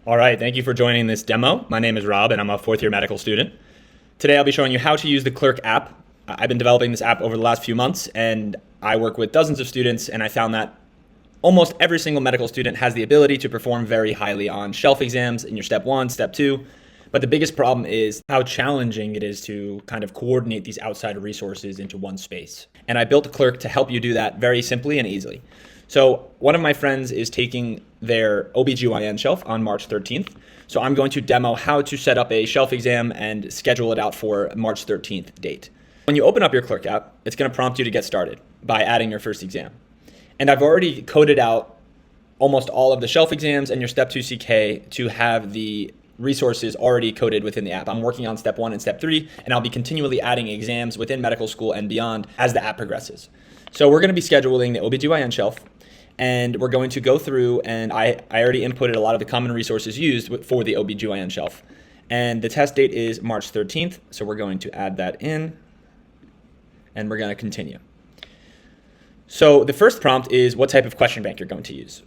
All right, thank you for joining this demo. My name is Rob and I'm a fourth year medical student. Today I'll be showing you how to use the Clerk app. I've been developing this app over the last few months and I work with dozens of students, and I found that almost every single medical student has the ability to perform very highly on shelf exams in your step 1, step 2. But the biggest problem is how challenging it is to kind of coordinate these outside resources into one space. And I built a Clerk to help you do that very simply and easily. So one of my friends is taking their OBGYN shelf on March 13th. So I'm going to demo how to set up a shelf exam and schedule it out for March 13th date. When you open up your Clerk app, it's going to prompt you to get started by adding your first exam. And I've already coded out almost all of the shelf exams and your step 2 CK to have the resources already coded within the app. I'm working on step 1 and step 3, and I'll be continually adding exams within medical school and beyond as the app progresses. So we're going to be scheduling the OBGYN shelf, and we're going to go through, and I already inputted a lot of the common resources used for the OBGYN shelf. And the test date is March 13th, so we're going to add that in, and we're going to continue. So the first prompt is what type of question bank you're going to use.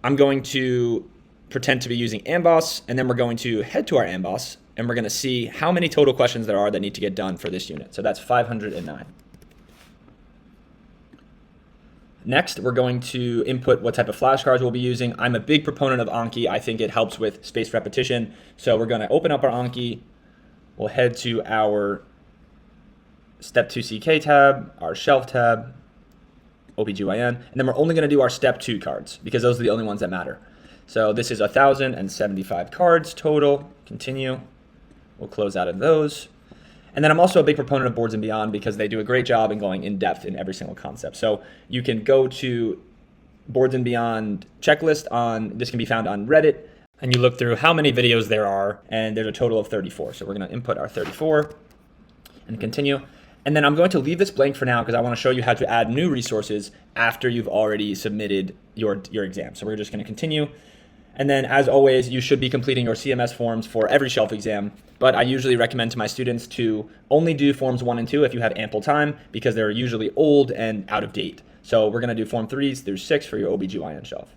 I'm going to pretend to be using Amboss, and then we're going to head to our Amboss, and we're going to see how many total questions there are that need to get done for this unit. So that's 509. Next, we're going to input what type of flashcards we'll be using. I'm a big proponent of Anki. I think it helps with spaced repetition. So we're going to open up our Anki. We'll head to our Step 2 CK tab, our Shelf tab, OBGYN, and then we're only going to do our Step 2 cards because those are the only ones that matter. So this is 1,075 cards total. Continue. We'll close out of those. And then I'm also a big proponent of Boards and Beyond because they do a great job in going in depth in every single concept. So you can go to Boards and Beyond checklist this can be found on Reddit, and you look through how many videos there are, and there's a total of 34. So we're going to input our 34 and continue. And then I'm going to leave this blank for now because I want to show you how to add new resources after you've already submitted your exam. So we're just going to continue. And then, as always, you should be completing your CMS forms for every shelf exam. But I usually recommend to my students to only do forms 1 and 2 if you have ample time because they're usually old and out of date. So we're going to do form 3s through 6 for your OBGYN shelf.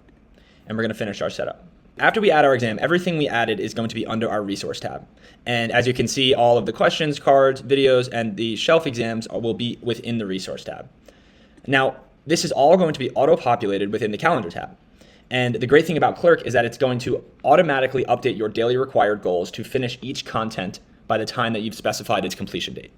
And we're going to finish our setup. After we add our exam, everything we added is going to be under our resource tab. And as you can see, all of the questions, cards, videos, and the shelf exams will be within the resource tab. Now, this is all going to be auto-populated within the calendar tab. And the great thing about Clerk is that it's going to automatically update your daily required goals to finish each content by the time that you've specified its completion date.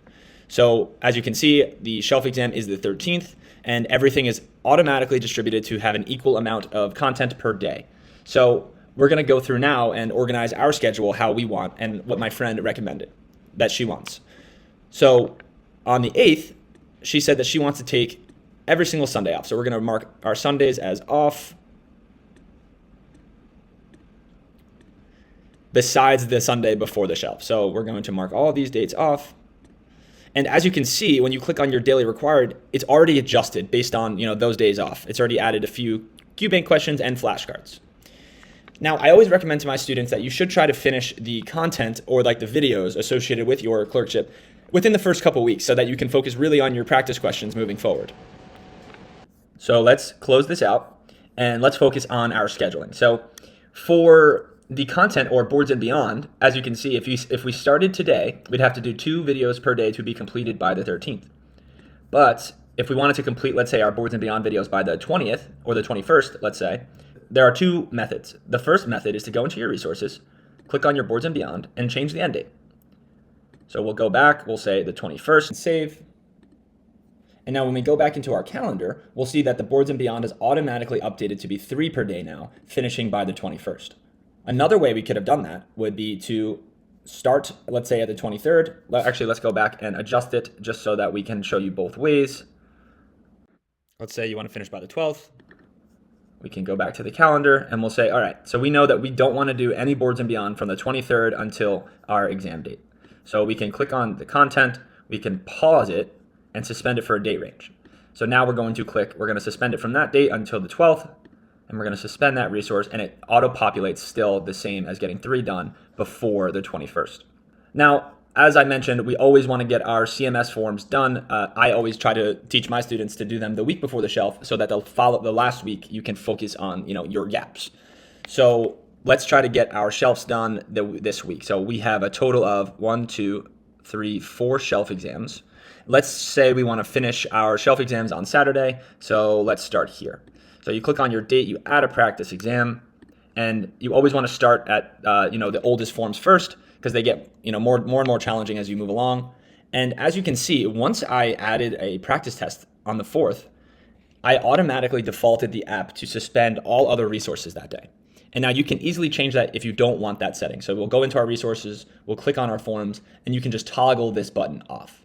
So as you can see, the shelf exam is the 13th, and everything is automatically distributed to have an equal amount of content per day. So we're going to go through now and organize our schedule how we want and what my friend recommended that she wants. So on the 8th, she said that she wants to take every single Sunday off. So we're going to mark our Sundays as off, besides the Sunday before the shelf. So we're going to mark all these dates off. And as you can see, when you click on your daily required, it's already adjusted based on those days off. It's already added a few QBank questions and flashcards. Now, I always recommend to my students that you should try to finish the content or like the videos associated with your clerkship within the first couple weeks so that you can focus really on your practice questions moving forward. So let's close this out and let's focus on our scheduling. So for the content or Boards and Beyond, as you can see, if we started today, we'd have to do 2 videos per day to be completed by the 13th. But if we wanted to complete, let's say, our Boards and Beyond videos by the 20th or the 21st, let's say, there are 2 methods. The first method is to go into your resources, click on your Boards and Beyond, and change the end date. So we'll go back, we'll say the 21st, and save. And now when we go back into our calendar, we'll see that the Boards and Beyond is automatically updated to be 3 per day now, finishing by the 21st. Another way we could have done that would be to start, let's say, at the 23rd. Actually, let's go back and adjust it just so that we can show you both ways. Let's say you want to finish by the 12th. We can go back to the calendar and we'll say, all right, so we know that we don't want to do any Boards and Beyond from the 23rd until our exam date. So we can click on the content, we can pause it and suspend it for a date range. So now we're going to suspend it from that date until the 12th. And we're going to suspend that resource, and it auto-populates still the same as getting 3 done before the 21st. Now, as I mentioned, we always want to get our CMS forms done. I always try to teach my students to do them the week before the shelf so that the last week you can focus on your gaps. So let's try to get our shelves done this week. So we have a total of 1, 2, 3, 4 shelf exams. Let's say we want to finish our shelf exams on Saturday. So let's start here. So you click on your date, you add a practice exam, and you always want to start at the oldest forms first, because they get more and more challenging as you move along. And as you can see, once I added a practice test on the 4th, I automatically defaulted the app to suspend all other resources that day. And now you can easily change that if you don't want that setting. So we'll go into our resources, we'll click on our forms, and you can just toggle this button off.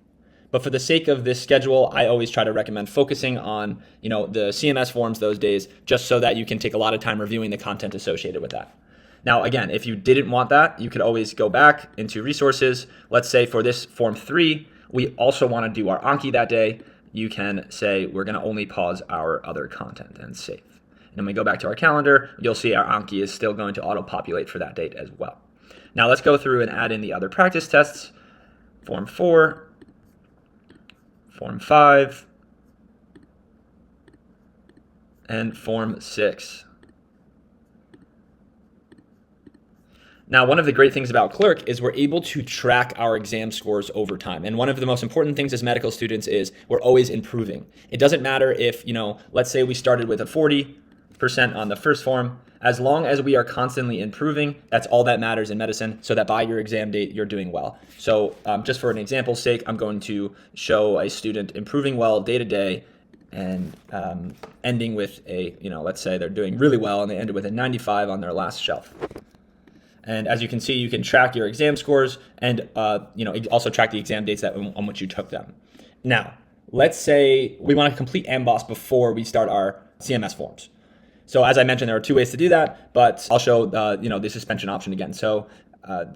But for the sake of this schedule, I always try to recommend focusing on the CMS forms those days, just so that you can take a lot of time reviewing the content associated with that. Now, again, if you didn't want that, you could always go back into resources. Let's say for this form 3, we also want to do our Anki that day. You can say we're going to only pause our other content and save. And when we go back to our calendar, you'll see our Anki is still going to auto-populate for that date as well. Now let's go through and add in the other practice tests. Form 4, Form 5, and Form 6. Now, one of the great things about Clerk is we're able to track our exam scores over time. And one of the most important things as medical students is we're always improving. It doesn't matter if, let's say we started with a 40% on the first form. As long as we are constantly improving, that's all that matters in medicine, so that by your exam date, you're doing well. So just for an example's sake, I'm going to show a student improving well day to day and ending with let's say they're doing really well and they ended with a 95 on their last shelf. And as you can see, you can track your exam scores and also track the exam dates on which you took them. Now, let's say we want to complete AMBOSS before we start our CMS forms. So as I mentioned, there are 2 ways to do that, but I'll show the suspension option again. So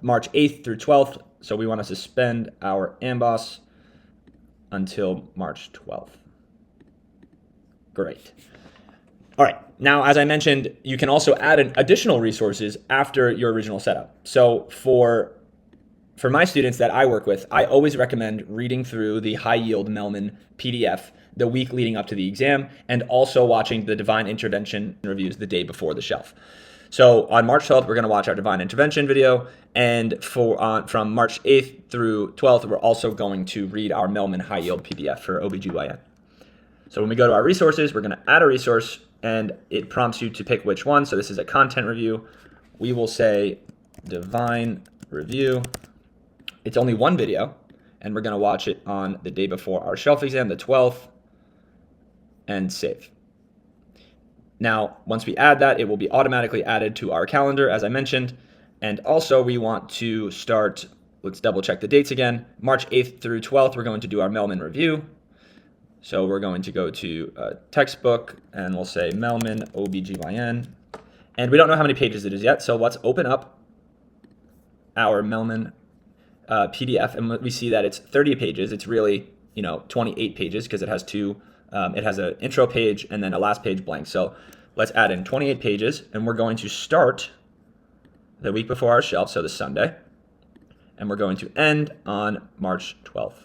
March 8th through 12th. So we want to suspend our AMBOSS until March 12th. Great. All right. Now, as I mentioned, you can also add in additional resources after your original setup. So for my students that I work with, I always recommend reading through the high yield Melman PDF the week leading up to the exam, and also watching the divine intervention reviews the day before the shelf. So on March 12th, we're going to watch our divine intervention video, and from March 8th through 12th, we're also going to read our Melman high yield PDF for OBGYN. So when we go to our resources, we're going to add a resource, and it prompts you to pick which one. So this is a content review. We will say divine review. It's only one video, and we're going to watch it on the day before our shelf exam, the 12th, and save. Now, once we add that, it will be automatically added to our calendar, as I mentioned. And also we want to start, let's double check the dates again. March 8th through 12th, we're going to do our Melman review. So we're going to go to textbook, and we'll say Melman OBGYN. And we don't know how many pages it is yet, so let's open up our Melman PDF, and we see that it's 30 pages. It's really 28 pages because it has it has an intro page and then a last page blank. So let's add in 28 pages, and we're going to start the week before our shelf, so this Sunday, and we're going to end on March 12th.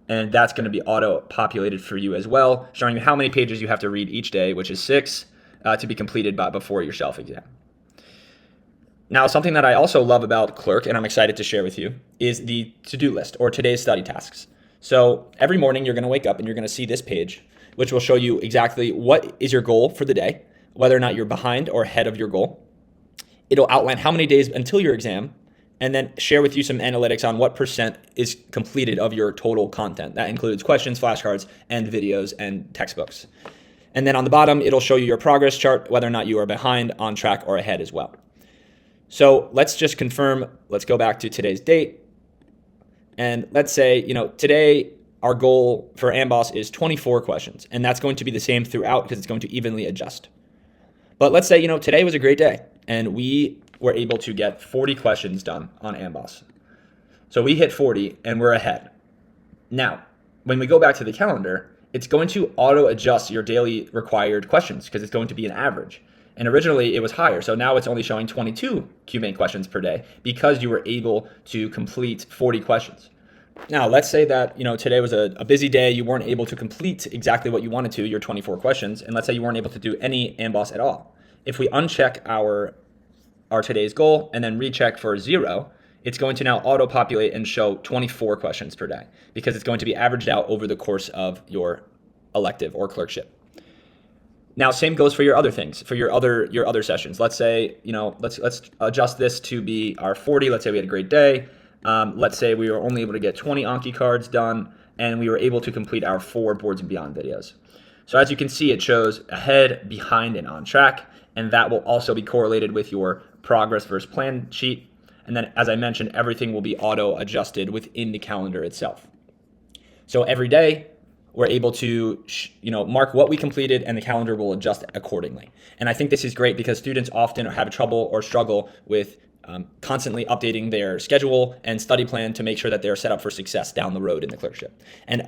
And that's going to be auto-populated for you as well, showing you how many pages you have to read each day, which is 6, to be completed before your shelf exam. Now, something that I also love about Clerk, and I'm excited to share with you, is the to-do list, or today's study tasks. So every morning you're going to wake up and you're going to see this page, which will show you exactly what is your goal for the day, whether or not you're behind or ahead of your goal. It'll outline how many days until your exam, and then share with you some analytics on what % is completed of your total content. That includes questions, flashcards, and videos and textbooks. And then on the bottom, it'll show you your progress chart, whether or not you are behind, on track, or ahead as well. So let's just confirm. Let's go back to today's date. And let's say, today our goal for AMBOSS is 24 questions. And that's going to be the same throughout because it's going to evenly adjust. But let's say, today was a great day and we were able to get 40 questions done on AMBOSS. So we hit 40 and we're ahead. Now, when we go back to the calendar, it's going to auto adjust your daily required questions because it's going to be an average. And originally it was higher. So now it's only showing 22 QMAIN questions per day because you were able to complete 40 questions. Now, let's say that, today was a busy day. You weren't able to complete exactly what you wanted to, your 24 questions. And let's say you weren't able to do any AMBOSS at all. If we uncheck our today's goal and then recheck for 0, it's going to now auto-populate and show 24 questions per day because it's going to be averaged out over the course of your elective or clerkship. Now, same goes for your other things, for your other sessions. Let's say, let's adjust this to be our 40. Let's say we had a great day. Let's say we were only able to get 20 Anki cards done, and we were able to complete our 4 Boards and Beyond videos. So as you can see, it shows ahead, behind, and on track, and that will also be correlated with your progress versus plan sheet. And then, as I mentioned, everything will be auto-adjusted within the calendar itself. So every day, we're able to mark what we completed, and the calendar will adjust accordingly. And I think this is great because students often have trouble or struggle with constantly updating their schedule and study plan to make sure that they're set up for success down the road in the clerkship. And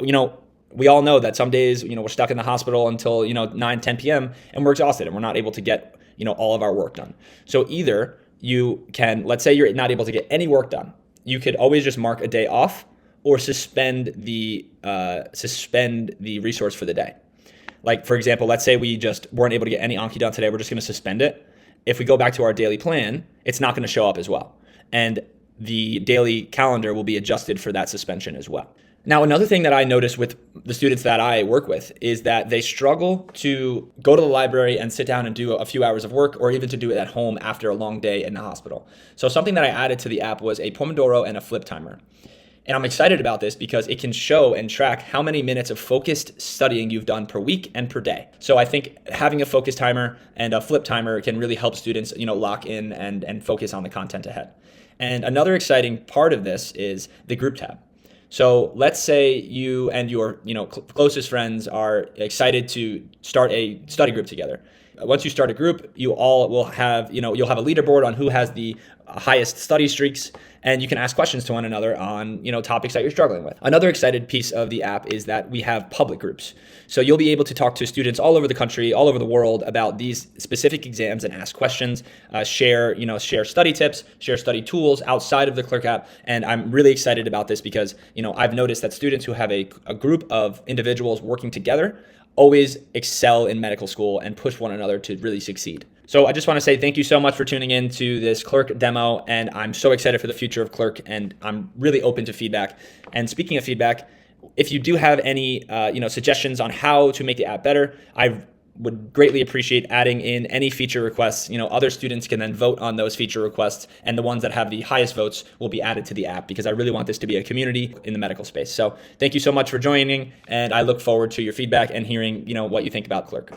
we all know that some days we're stuck in the hospital until 9, 10 p.m. and we're exhausted and we're not able to get all of our work done. So either you can, let's say you're not able to get any work done, you could always just mark a day off or suspend the resource for the day. Like, for example, let's say we just weren't able to get any Anki done today. We're just going to suspend it. If we go back to our daily plan, it's not going to show up as well. And the daily calendar will be adjusted for that suspension as well. Now, another thing that I notice with the students that I work with is that they struggle to go to the library and sit down and do a few hours of work, or even to do it at home after a long day in the hospital. So something that I added to the app was a Pomodoro and a flip timer. And I'm excited about this because it can show and track how many minutes of focused studying you've done per week and per day. So I think having a focus timer and a flip timer can really help students, lock in and focus on the content ahead. And another exciting part of this is the group tab. So let's say you and your closest friends are excited to start a study group together. Once you start a group, you all will have, you'll have a leaderboard on who has the highest study streaks, and you can ask questions to one another on, topics that you're struggling with. Another excited piece of the app is that we have public groups. So you'll be able to talk to students all over the country, all over the world about these specific exams and ask questions, share study tips, share study tools outside of the Clerk app. And I'm really excited about this because, I've noticed that students who have a group of individuals working together always excel in medical school and push one another to really succeed. So I just want to say thank you so much for tuning in to this Clerk demo, and I'm so excited for the future of Clerk, and I'm really open to feedback. And speaking of feedback, if you do have any suggestions on how to make the app better, I would greatly appreciate adding in any feature requests. Other students can then vote on those feature requests, and the ones that have the highest votes will be added to the app because I really want this to be a community in the medical space. So thank you so much for joining, and I look forward to your feedback and hearing what you think about Clerk.